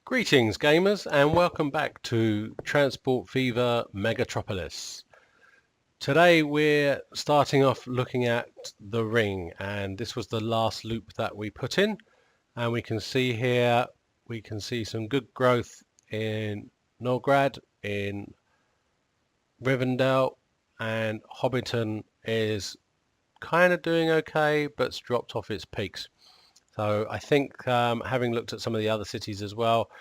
Greetings gamers and welcome back to Transport Fever Megatropolis. Today we're starting off looking at the ring, and this was the last loop that we put in, and we can see here some good growth in Norgrad, in Rivendell, and Hobbiton is kind of doing okay but's dropped off its peaks. So I think having looked at some of the other cities as well,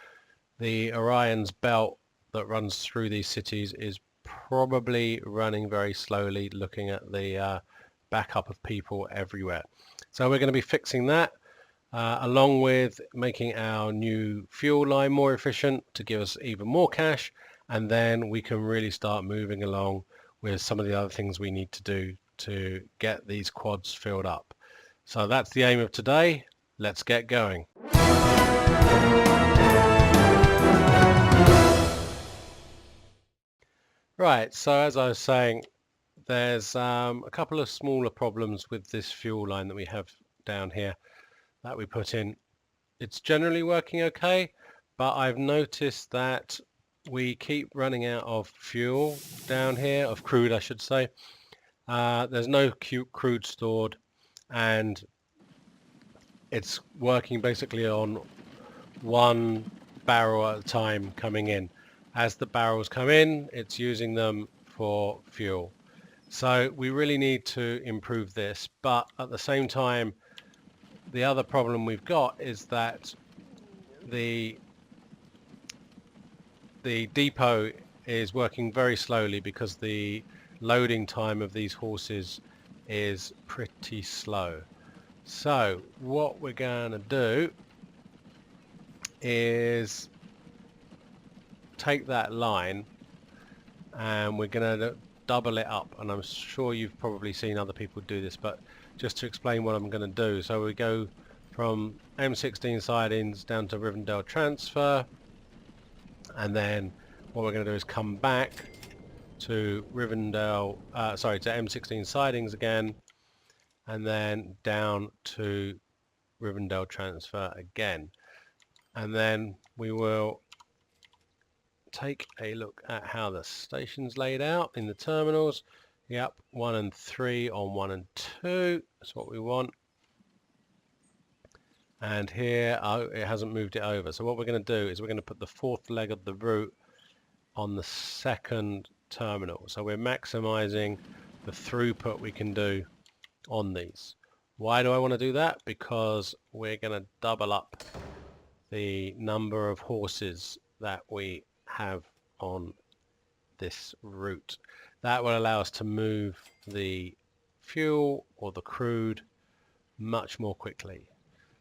the Orion's belt that runs through these cities is probably running very slowly, looking at the backup of people everywhere. So we're going to be fixing that along with making our new fuel line more efficient to give us even more cash, and then we can really start moving along with some of the other things we need to do to get these quads filled up. So that's the aim of today. Let's get going. Right, so as I was saying, there's a couple of smaller problems with this fuel line that we have down here that we put in. It's generally working okay, but I've noticed that we keep running out of fuel down here, of crude I should say. There's no crude stored, and it's working basically on one barrel at a time coming in. As the barrels come in, it's using them for fuel. So we really need to improve this, but at the same time, the other problem we've got is that the depot is working very slowly because the loading time of these horses is pretty slow. So what we're going to do is take that line and we're going to double it up, and I'm sure you've probably seen other people do this, but just to explain what I'm going to do. So we go from M16 sidings down to Rivendell transfer, and then what we're going to do is come back to Rivendell, to M16 sidings again, and then down to Rivendell transfer again. And then we will take a look at how the station's laid out in the terminals. Yep, 1 and 3 on 1 and 2. That's what we want. And here, it hasn't moved it over. So what we're going to do is we're going to put the fourth leg of the route on the second terminal. So we're maximizing the throughput we can do on these. Why do I want to do that? Because we're going to double up the number of horses that we have on this route. That will allow us to move the fuel or the crude much more quickly.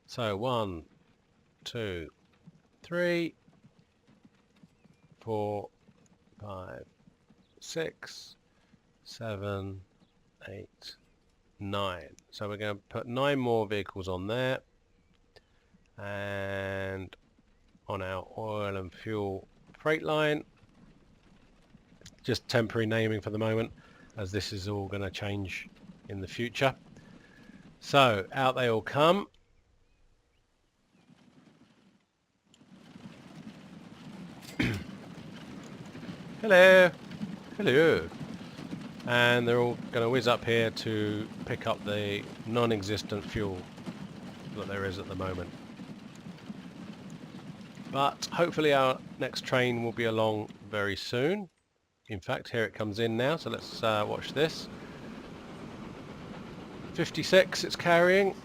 So 1, 2, 3, 4, 5, 6, 7, 8, 9. So we're going to put 9 more vehicles on there, and on our oil and fuel freight line, just temporary naming for the moment, as this is all going to change in the future. So out they all come. Hello, hello. And they're all going to whiz up here to pick up the non-existent fuel that there is at the moment. But hopefully our next train will be along very soon. In fact, here it comes in now, so let's watch this. 56 it's carrying.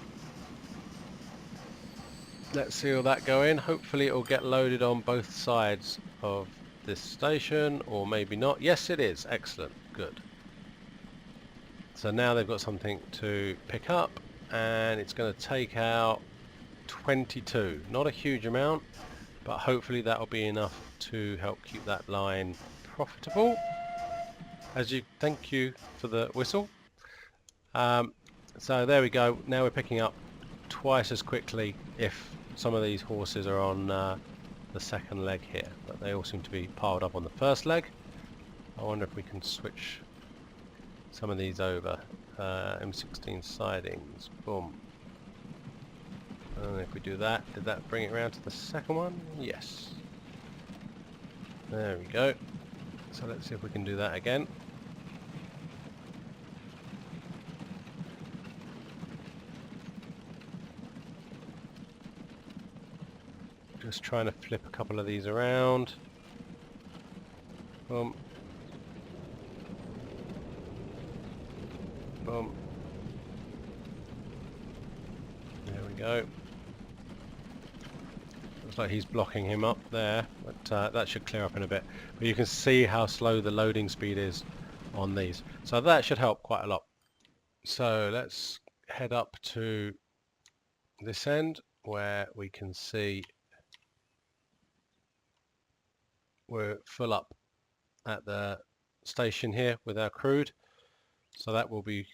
Let's see all that go in. Hopefully it will get loaded on both sides of this station, or maybe not. Yes, it is. Excellent. Good. So now they've got something to pick up, and it's going to take out 22. Not a huge amount, but hopefully that will be enough to help keep that line profitable. Thank you for the whistle. So there we go. Now we're picking up twice as quickly if some of these horses are on the second leg here, but they all seem to be piled up on the first leg. I wonder if we can switch some of these over. M16 sidings, boom. And if we do that, did that bring it round to the second one? Yes. There we go. So let's see if we can do that again. Just trying to flip a couple of these around. Boom. Boom. There we go. Looks like he's blocking him up there, but that should clear up in a bit. But you can see how slow the loading speed is on these. So that should help quite a lot. So let's head up to this end where we can see we're full up at the station here with our crude. So that will be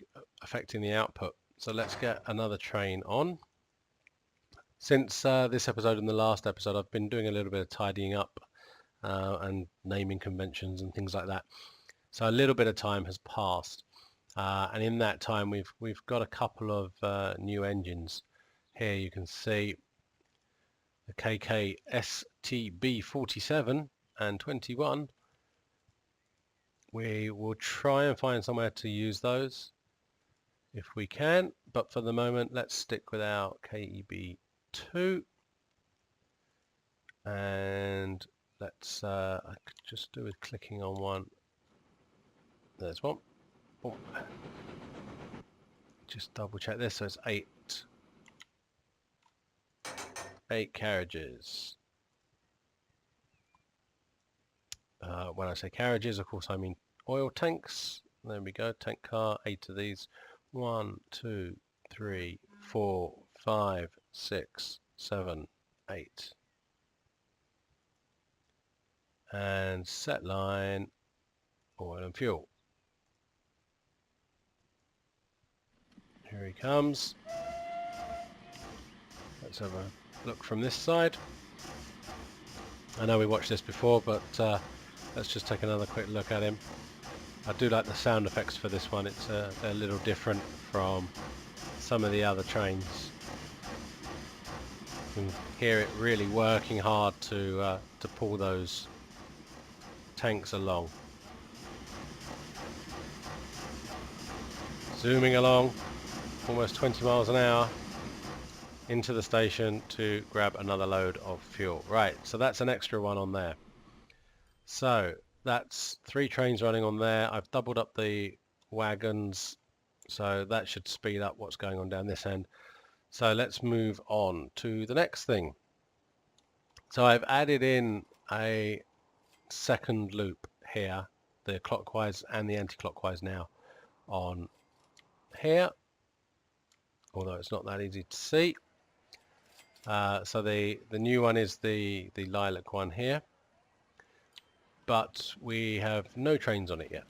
affecting the output. So let's get another train on. Since this episode and the last episode, I've been doing a little bit of tidying up and naming conventions and things like that. So a little bit of time has passed, and in that time we've got a couple of new engines. Here you can see the KK STB 47 and 21. We will try and find somewhere to use those if we can, but for the moment let's stick with our KEB 2, and let's I could just do with clicking on one. There's one. Boom. Just double check this. So it's eight carriages. When I say carriages, of course I mean oil tanks. There we go, tank car. 8 of these. 1, 2, 3, 4, 5, 6, 7, 8. And set line, oil and fuel. Here he comes. Let's have a look from this side. I know we watched this before, but let's just take another quick look at him. I do like the sound effects for this one. It's a little different from some of the other trains. You can hear it really working hard to pull those tanks along. Zooming along, almost 20 miles an hour into the station to grab another load of fuel. Right, so that's an extra one on there. So that's 3 trains running on there. I've doubled up the wagons, so that should speed up what's going on down this end. So let's move on to the next thing. So I've added in a second loop here, the clockwise and the anti-clockwise now on here, although it's not that easy to see. So the new one is the lilac one here, but we have no trains on it yet.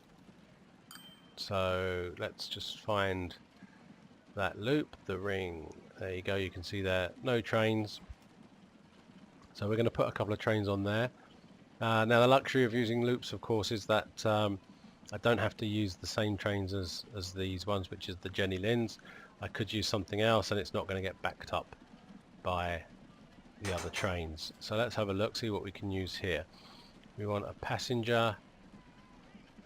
So let's just find that loop, the ring. There you go, you can see there, no trains. So we're going to put a couple of trains on there. Now the luxury of using loops, of course, is that I don't have to use the same trains as these ones, which is the Jenny Linds. I could use something else and it's not going to get backed up by the other trains. So let's have a look, see what we can use here. We want a passenger,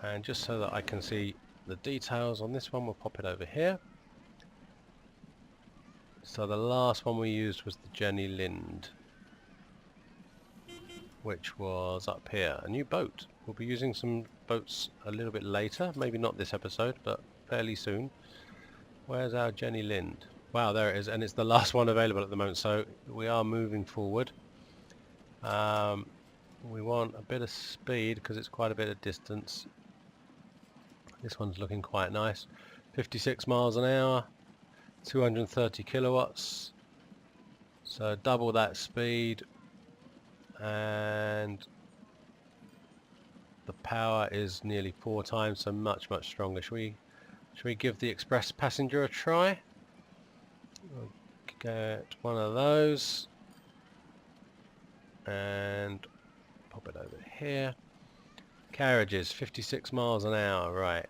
and just so that I can see the details on this one, we'll pop it over here. So the last one we used was the Jenny Lind, which was up here. A new boat. We'll be using some boats a little bit later, maybe not this episode, but fairly soon. Where's our Jenny Lind? Wow, there it is, and it's the last one available at the moment, so we are moving forward. We want a bit of speed because it's quite a bit of distance. This one's looking quite nice. 56 miles an hour, 230 kilowatts. So double that speed, and the power is nearly 4 times, so much stronger. Should we give the express passenger a try? We'll get one of those and pop it over here. Carriages, 56 miles an hour, right.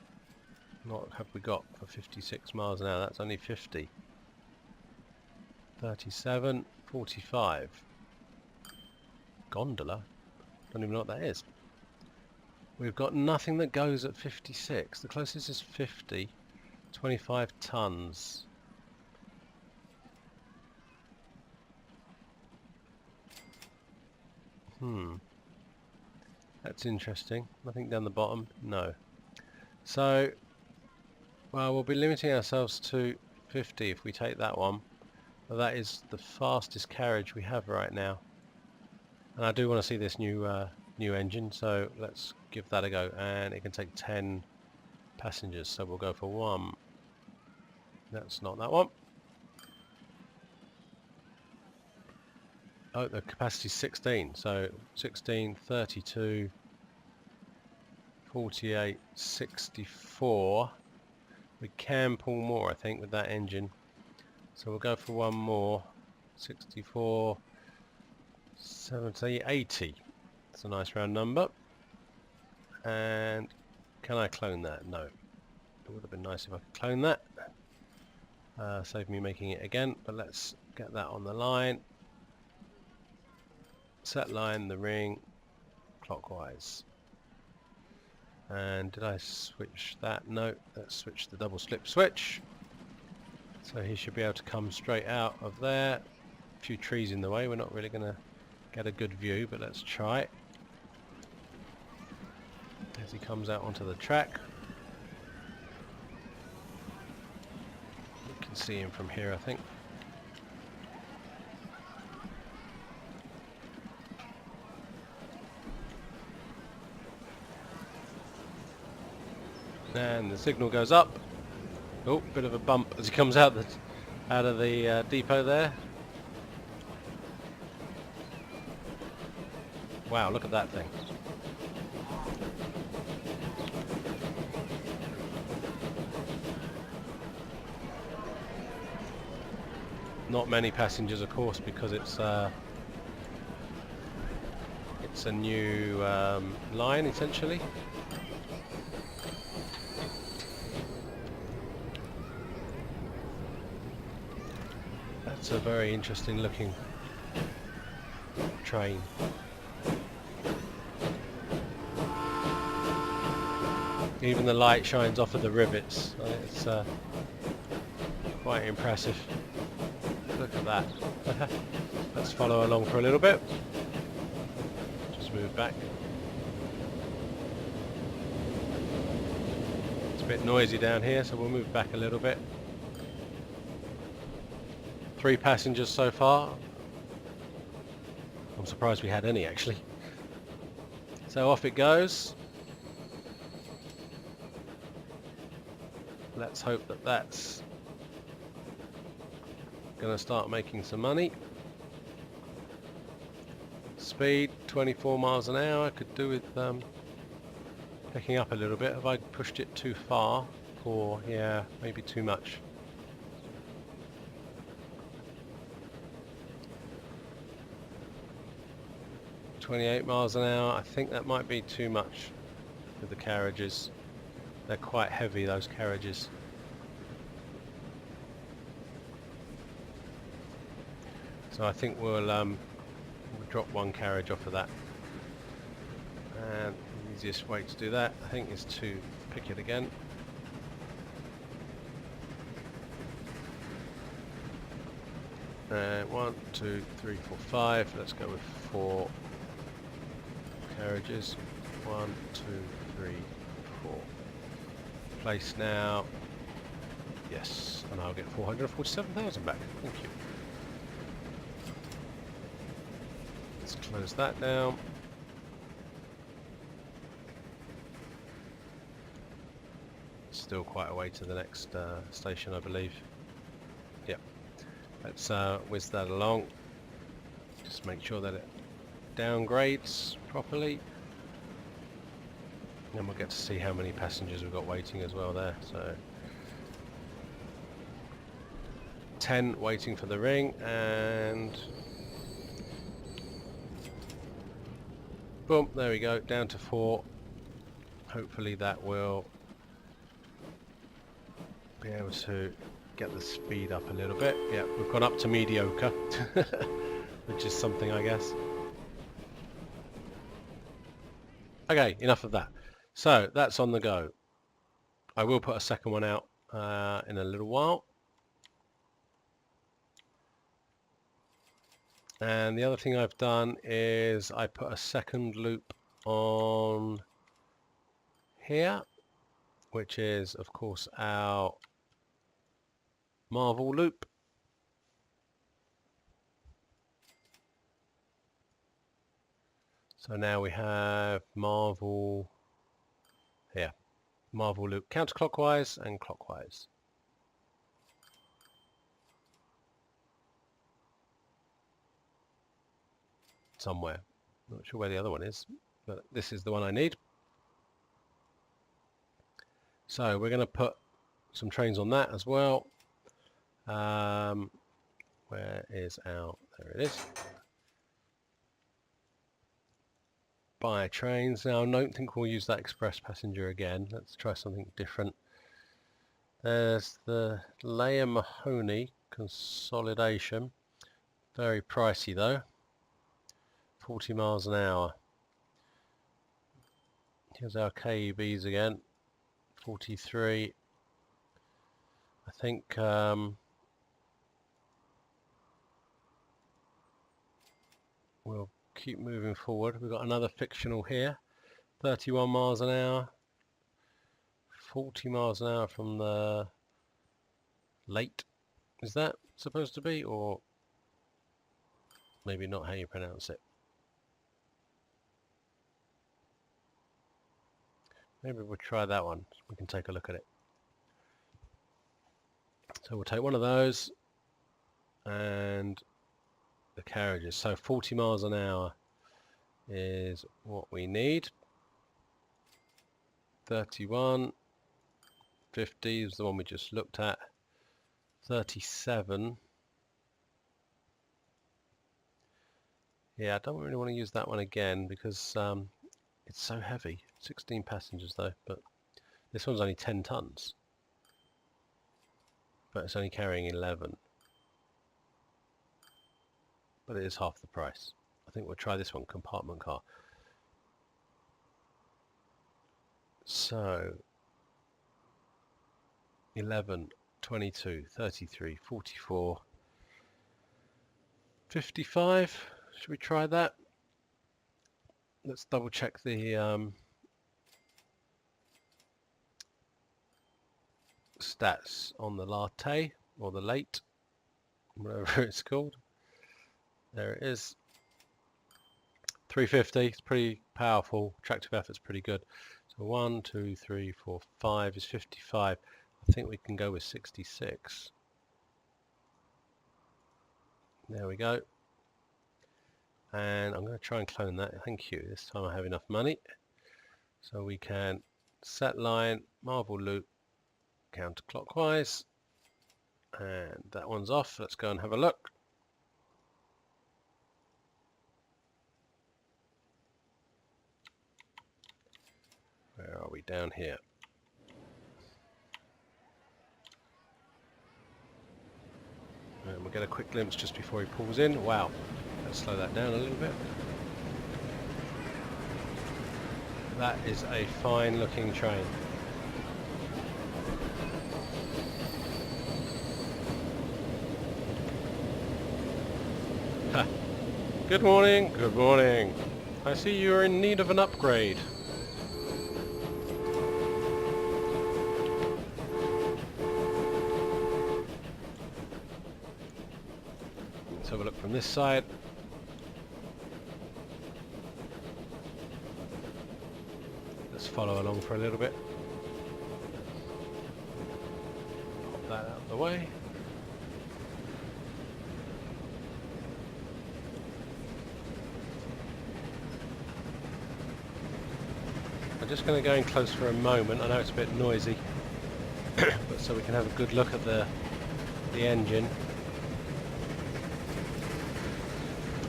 What have we got for 56 miles an hour? That's only 50. 37, 45. Gondola? Don't even know what that is. We've got nothing that goes at 56. The closest is 50. 25 tons. That's interesting. Nothing down the bottom? No. So, well, we'll be limiting ourselves to 50 if we take that one. But that is the fastest carriage we have right now. And I do want to see this new engine, so let's give that a go. And it can take 10 passengers, so we'll go for one. That's not that one. Oh, the capacity is 16, so 16, 32, 48, 64. We can pull more, I think, with that engine. So we'll go for one more. 64, 70, 80. That's a nice round number. And can I clone that? No. It would have been nice if I could clone that. Save me making it again, but let's get that on the line. Set line the ring clockwise. And did I switch that? No, let's switch the double slip switch. So he should be able to come straight out of there. A few trees in the way, we're not really going to get a good view, but let's try it. As he comes out onto the track. You can see him from here, I think. And the signal goes up. Oh, bit of a bump as he comes out of the depot there. Wow, look at that thing. Not many passengers, of course, because it's a new line, essentially. It's a very interesting looking train. Even the light shines off of the rivets. It's quite impressive. Look at that. Let's follow along for a little bit. Just move back. It's a bit noisy down here, so we'll move back a little bit. 3 passengers so far. I'm surprised we had any, actually. So off it goes. Let's hope that that's going to start making some money. Speed 24 miles an hour. Could do with picking up a little bit. Have I pushed it too far? Or yeah, maybe too much. .28 miles an hour. I think that might be too much with the carriages. They're quite heavy, those carriages. So I think we'll drop one carriage off of that. And the easiest way to do that, I think, is to pick it again. And 1, 2, 3, 4, 5. Let's go with 4 carriages. 1, 2, 3, 4. Place now. Yes, and I'll get 447,000 back. Thank you. Let's close that down. Still quite a way to the next station, I believe. Yep. Let's whiz that along. Just make sure that it downgrades properly. And then we'll get to see how many passengers we've got waiting as well there. So 10 waiting for the ring, and boom, there we go, down to 4. Hopefully that will be able to get the speed up a little bit. Yeah, we've gone up to mediocre, which is something, I guess. Okay, enough of that. So that's on the go. I will put a second one out in a little while. And the other thing I've done is I put a second loop on here, which is of course our Marvel loop. So now we have Marvel here. Marvel loop counterclockwise and clockwise. Somewhere. Not sure where the other one is, but this is the one I need. So we're going to put some trains on that as well. Where is our... There it is. Buy trains. Now I don't think we'll use that express passenger again. Let's try something different. There's the layer Mahoney consolidation. Very pricey though. 40 miles an hour. Here's our KEBs again. 43. I think we'll keep moving forward. We've got another fictional here. 31 miles an hour. 40 miles an hour from the late. Is that supposed to be, or maybe not how you pronounce it? Maybe we'll try that one. We can take a look at it. So we'll take one of those and the carriages. So 40 miles an hour is what we need. 31. 50 is the one we just looked at. 37. Yeah, I don't really want to use that one again because it's so heavy. 16 passengers though, but this one's only 10 tons. But it's only carrying 11. But it is half the price. I think we'll try this one, compartment car. So 11, 22, 33, 44, 55. Should we try that? Let's double check the stats on the latte or the late, whatever it's called. There it is. 350. It's pretty powerful. Tractive effort's pretty good. So 1, 2, 3, 4, 5 is 55. I think we can go with 66. There we go. And I'm going to try and clone that. Thank you. This time I have enough money. So we can set line, Marvel loop, counterclockwise. And that one's off. Let's go and have a look. Where are we? Down here. And we'll get a quick glimpse just before he pulls in. Wow. Let's slow that down a little bit. That is a fine looking train. Ha. Good morning, good morning. I see you're in need of an upgrade. Let's have a look from this side. Let's follow along for a little bit. Pop that out of the way. I'm just going to go in close for a moment. I know it's a bit noisy, but so we can have a good look at the engine.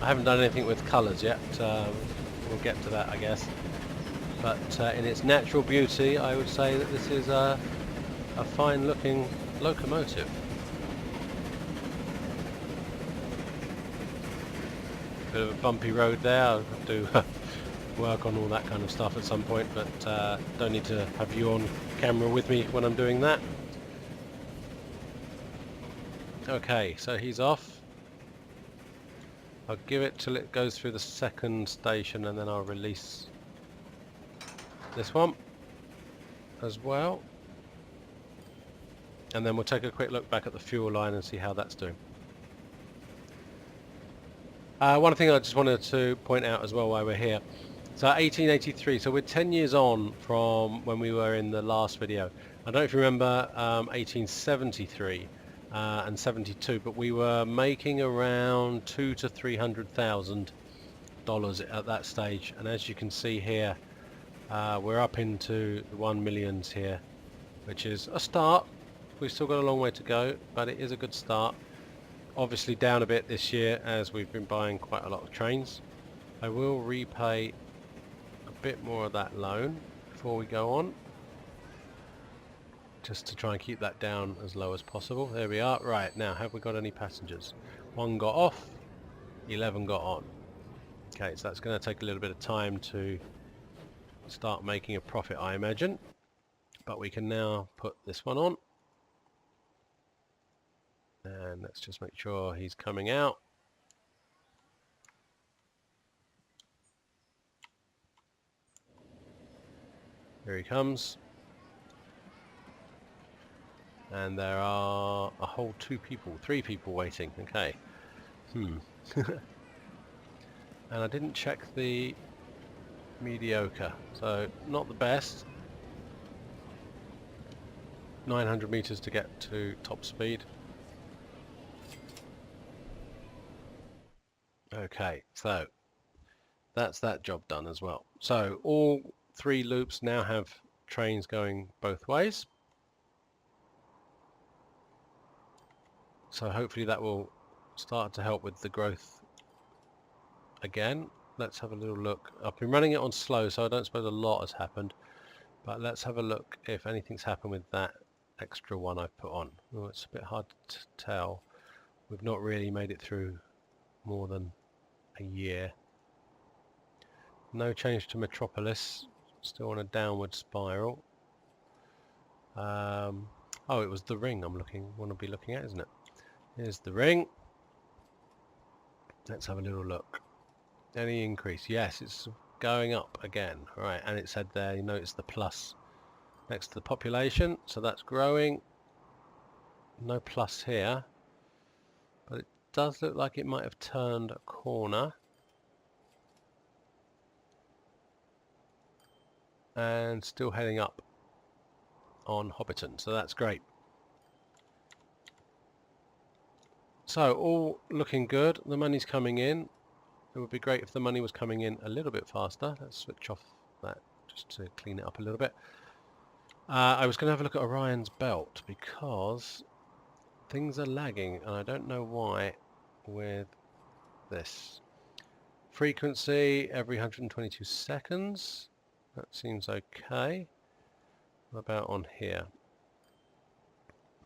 I haven't done anything with colours yet. We'll get to that, I guess. But in its natural beauty, I would say that this is a fine-looking locomotive. bit of a bumpy road there. I'll have to work on all that kind of stuff at some point, but don't need to have you on camera with me when I'm doing that. Okay, so he's off. I'll give it till it goes through the second station and then I'll release this one as well. And then we'll take a quick look back at the fuel line and see how that's doing. One thing I just wanted to point out as well while we're here. So 1883, so we're 10 years on from when we were in the last video. I don't know if you remember 1873 and 72, but we were making around $200,000 to $300,000 at that stage. And as you can see here, we're up into the 1 millions here, which is a start. We've still got a long way to go, but it is a good start. Obviously down a bit this year as we've been buying quite a lot of trains. I will repay a bit more of that loan before we go on, just to try and keep that down as low as possible. There we are. Right, now have we got any passengers? 1 got off, 11 got on. Okay, so that's going to take a little bit of time to start making a profit, I imagine, but we can now put this one on. And let's just make sure he's coming out. Here he comes. And there are a whole 3 people waiting. Okay. And I didn't check the mediocre, so not the best. 900 meters to get to top speed. Okay, so that's that job done as well. So all 3 loops now have trains going both ways. So hopefully that will start to help with the growth again. Let's have a little look. I've been running it on slow, so I don't suppose a lot has happened. But let's have a look if anything's happened with that extra one I've put on. Oh, it's a bit hard to tell. We've not really made it through more than a year. No change to Metropolis. Still on a downward spiral. Oh, it was the ring want to be looking at, isn't it? Here's the ring. Let's have a little look. Any increase? Yes, it's going up again. Right, and it said there, you notice the plus next to the population, so that's growing. No plus here, but it does look like it might have turned a corner. And still heading up on Hobbiton, so that's great. So all looking good. The money's coming in. It would be great if the money was coming in a little bit faster. Let's switch off that just to clean it up a little bit. I was going to have a look at Orion's belt because things are lagging and I don't know why with this. Frequency every 122 seconds. That seems okay. What about on here?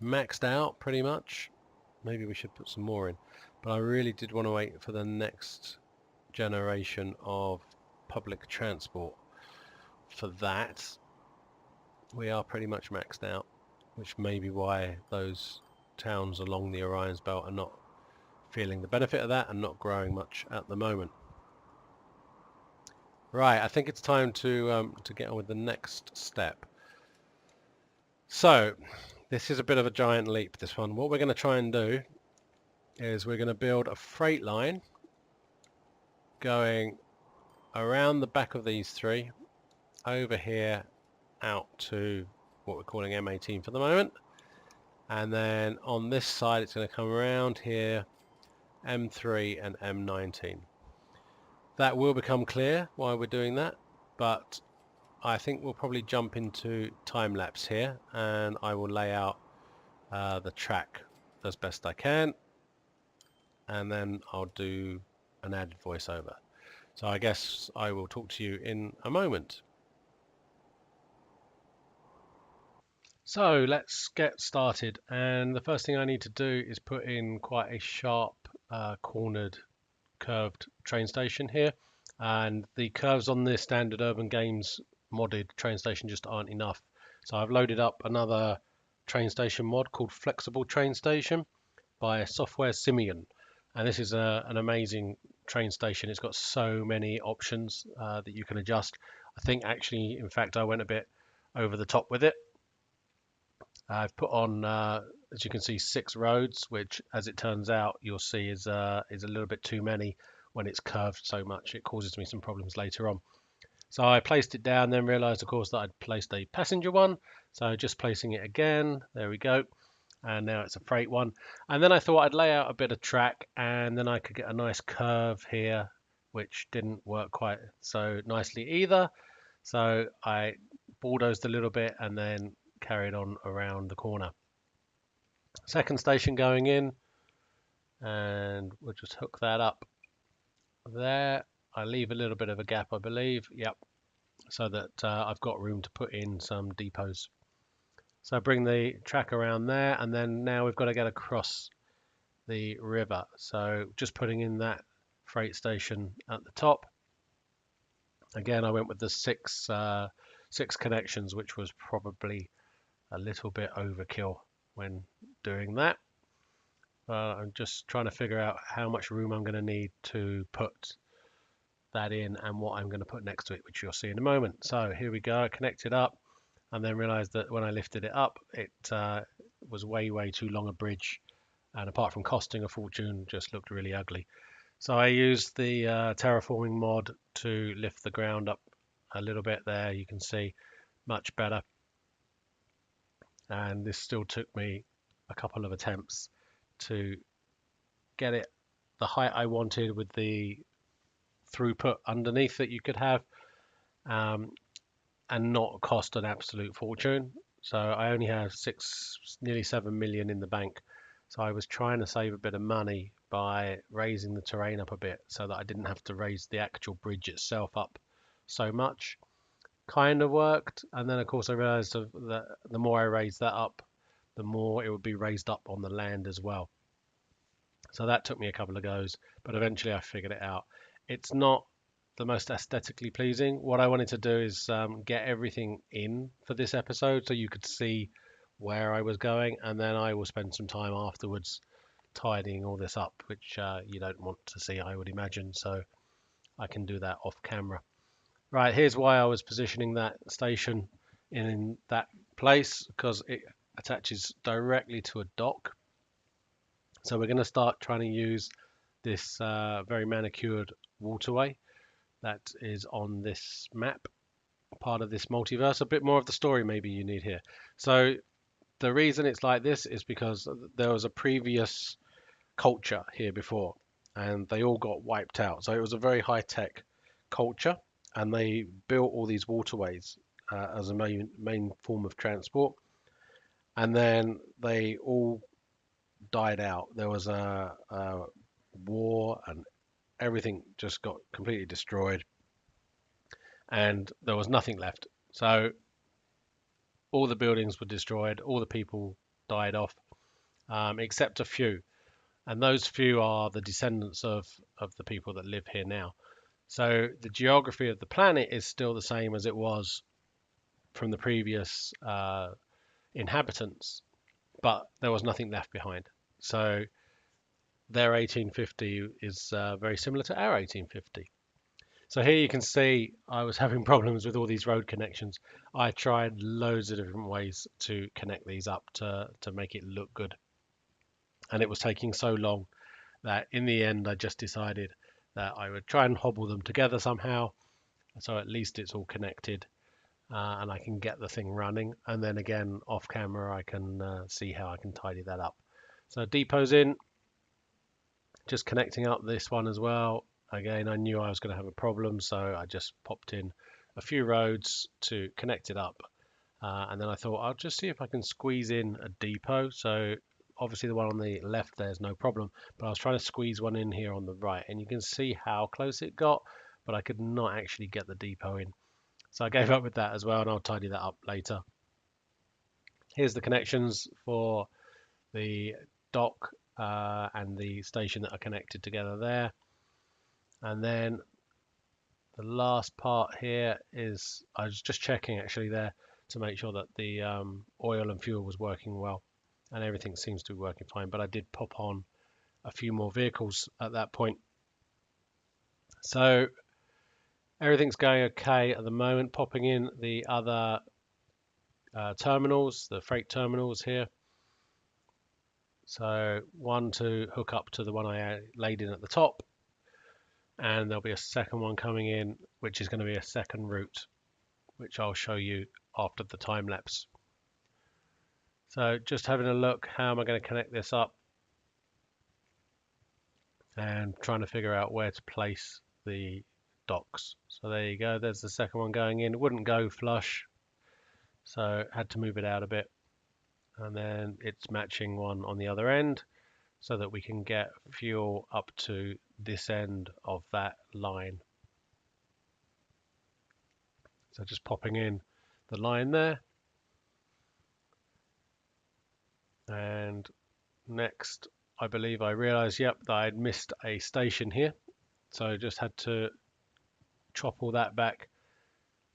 Maxed out pretty much. Maybe we should put some more in. But I really did want to wait for the next generation of public transport. For that, we are pretty much maxed out, which may be why those towns along the Orion's belt are not feeling the benefit of that and not growing much at the moment. Right, I think it's time to get on with the next step. So, this is a bit of a giant leap, this one. What we're going to try and do is we're going to build a freight line going around the back of these 3, over here, out to what we're calling M18 for the moment. And then on this side, it's going to come around here, M3 and M19. That will become clear why we're doing that, but I think we'll probably jump into time-lapse here and I will lay out the track as best I can, and then I'll do an added voiceover. So I guess I will talk to you in a moment. So let's get started, and the first thing I need to do is put in quite a sharp cornered curved train station here, and the curves on the standard Urban Games modded train station just aren't enough. So I've loaded up another train station mod called Flexible Train Station by Software Simian, and this is an amazing train station. It's got so many options that you can adjust. I think actually, in fact, I went a bit over the top with it. I've put on, as you can see, 6 roads, which, as it turns out, you'll see is a little bit too many when it's curved so much. It causes me some problems later on. So I placed it down, then realised, of course, that I'd placed a passenger one. So just placing it again. There we go. And now it's a freight one. And then I thought I'd lay out a bit of track, and then I could get a nice curve here, which didn't work quite so nicely either. So I bulldozed a little bit and then carried on around the corner. Second station going in, and we'll just hook that up there. I leave a little bit of a gap, I believe. Yep. So that I've got room to put in some depots. So I bring the track around there, and then now we've got to get across the river. So just putting in that freight station at the top. Again, I went with the six connections, which was probably a little bit overkill when doing that. I'm just trying to figure out how much room I'm going to need to put that in and what I'm going to put next to it, which you'll see in a moment. So here we go, connected up, and then realized that when I lifted it up, it was way too long a bridge, and apart from costing a fortune, just looked really ugly. So I used the terraforming mod to lift the ground up a little bit there. You can see much better, and this still took me a couple of attempts to get it the height I wanted with the throughput underneath that you could have, and not cost an absolute fortune. So I only have nearly 7 million in the bank. So I was trying to save a bit of money by raising the terrain up a bit so that I didn't have to raise the actual bridge itself up so much. Kind of worked. And then of course I realized that the more I raised that up, the more it would be raised up on the land as well. So that took me a couple of goes, but eventually I figured it out. It's not the most aesthetically pleasing. What I wanted to do is get everything in for this episode so you could see where I was going, and then I will spend some time afterwards tidying all this up, which you don't want to see, I would imagine, so I can do that off camera. Right, here's why I was positioning that station in that place, because it attaches directly to a dock. So we're going to start trying to use this very manicured waterway that is on this map, part of this multiverse. A bit more of the story maybe you need here. So the reason it's like this is because there was a previous culture here before, and they all got wiped out. So it was a very high-tech culture, and they built all these waterways as a main form of transport, and then they all died out. There was a war, and everything just got completely destroyed, and there was nothing left. So all the buildings were destroyed, all the people died off, except a few. And those few are the descendants of the people that live here now. So the geography of the planet is still the same as it was from the previous inhabitants, but there was nothing left behind. So their 1850 is very similar to our 1850. So here you can see I was having problems with all these road connections. I tried loads of different ways to connect these up to make it look good. And it was taking so long that in the end I just decided that I would try and hobble them together somehow, so at least it's all connected and I can get the thing running, and then again off camera I can see how I can tidy that up. So depots in, just connecting up this one as well. Again, I knew I was going to have a problem, so I just popped in a few roads to connect it up, and then I thought I'll just see if I can squeeze in a depot. So obviously the one on the left there's no problem, but I was trying to squeeze one in here on the right, and you can see how close it got, but I could not actually get the depot in. So I gave up with that as well, and I'll tidy that up later. Here's the connections for the dock and the station that are connected together there. And then the last part here is, I was just checking actually there to make sure that the oil and fuel was working well, and everything seems to be working fine, but I did pop on a few more vehicles at that point. So everything's going okay at the moment. Popping in the other terminals, the freight terminals here. So one to hook up to the one I laid in at the top, and there'll be a second one coming in, which is going to be a second route, which I'll show you after the time lapse. So just having a look, how am I going to connect this up, and trying to figure out where to place the docks. So there you go, there's the second one going in. It wouldn't go flush, so had to move it out a bit, and then it's matching one on the other end so that we can get fuel up to this end of that line. So just popping in the line there, and next I believe I realized, yep, that I'd missed a station here, so just had to chop all that back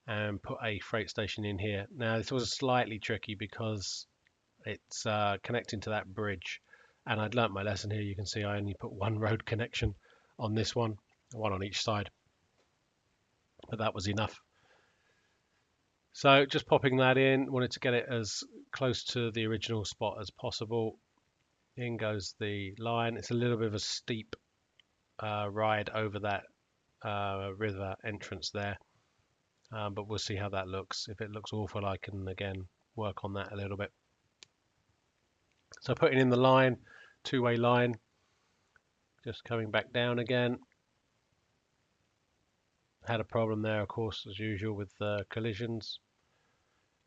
and put a freight station in here. Now this was slightly tricky because it's connecting to that bridge, and I'd learnt my lesson here. You can see I only put one road connection on this one on each side, but that was enough. So just popping that in, wanted to get it as close to the original spot as possible. In goes the line. It's a little bit of a steep ride over that river entrance there, but we'll see how that looks. If it looks awful, I can again work on that a little bit. So putting in the line, two-way line, just coming back down again. Had a problem there, of course, as usual with collisions.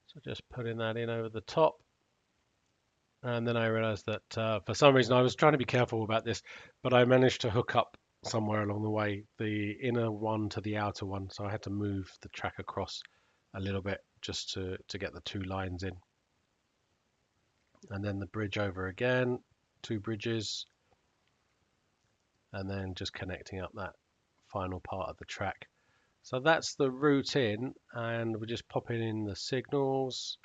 So just putting that in over the top. And then I realized that for some reason I was trying to be careful about this, but I managed to hook up somewhere along the way the inner one to the outer one. So I had to move the track across a little bit just to get the two lines in. And then the bridge over again, two bridges, and then just connecting up that final part of the track. So that's the route in, and we're just popping in the signals.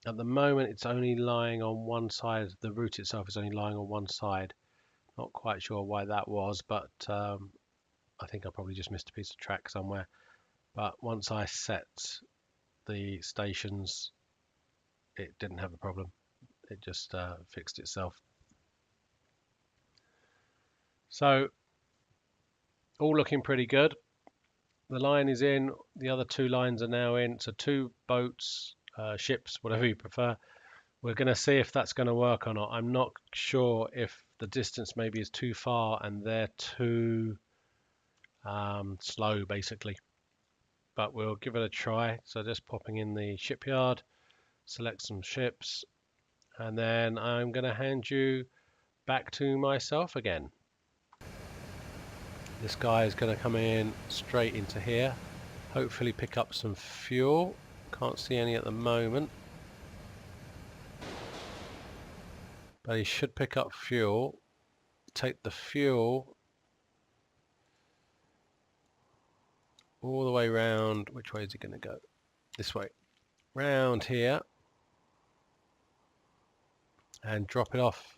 At the moment it's only lying on one side. The route itself is only lying on one side. Not quite sure why that was, but I think I probably just missed a piece of track somewhere. But once I set the stations, it didn't have a problem. It just fixed itself. So all looking pretty good. The line is in, the other two lines are now in. So two boats, ships, whatever you prefer. We're going to see if that's going to work or not. I'm not sure if the distance maybe is too far and they're too slow basically, but we'll give it a try. So just popping in the shipyard, select some ships, and then I'm going to hand you back to myself again. This guy is going to come in straight into here, hopefully pick up some fuel. Can't see any at the moment, but he should pick up fuel. Take the fuel all the way round. Which way is he going to go? This way, round here, and drop it off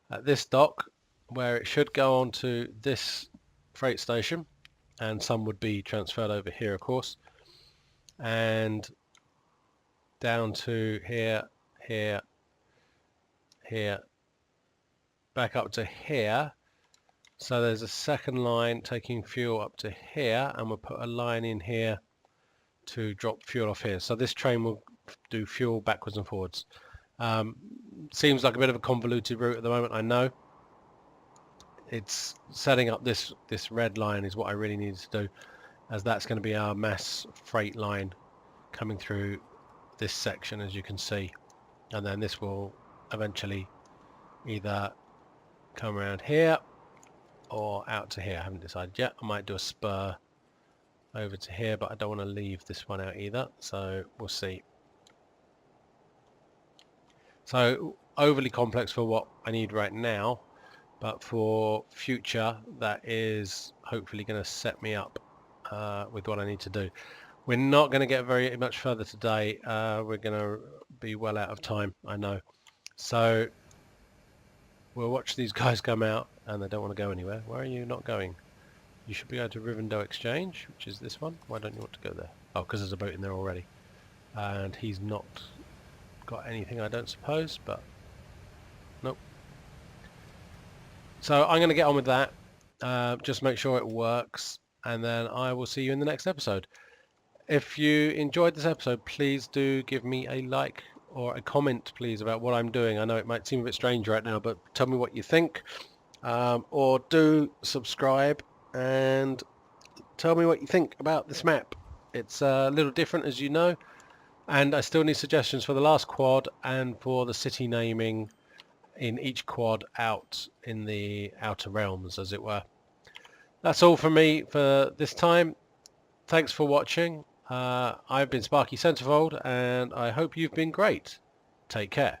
at this dock, where it should go on to this freight station, and some would be transferred over here, of course, and down to here, here, here, back up to here. So there's a second line taking fuel up to here, and we'll put a line in here to drop fuel off here. So this train will do fuel backwards and forwards. Seems like a bit of a convoluted route at the moment, I know. It's setting up this red line is what I really needed to do, as that's going to be our mass freight line coming through this section, as you can see, and then this will eventually either come around here or out to here. I haven't decided yet. I might do a spur over to here, but I don't want to leave this one out either, so we'll see. So overly complex for what I need right now, but for future that is hopefully going to set me up with what I need to do. We're not going to get very much further today. We're going to be well out of time, I know. So we'll watch these guys come out, and they don't want to go anywhere. Where are you not going? You should be going to Rivendell Exchange, which is this one. Why don't you want to go there? Oh, because there's a boat in there already. And he's not got anything, I don't suppose, but nope. So I'm going to get on with that. Just make sure it works, and then I will see you in the next episode. If you enjoyed this episode, please do give me a like or a comment, please, about what I'm doing. I know it might seem a bit strange right now, but tell me what you think. Or do subscribe and tell me what you think about this map. It's a little different, as you know, and I still need suggestions for the last quad and for the city naming in each quad out in the outer realms, as it were. That's all from me for this time. Thanks for watching. I've been Sparky Centerfold, and I hope you've been great. Take care.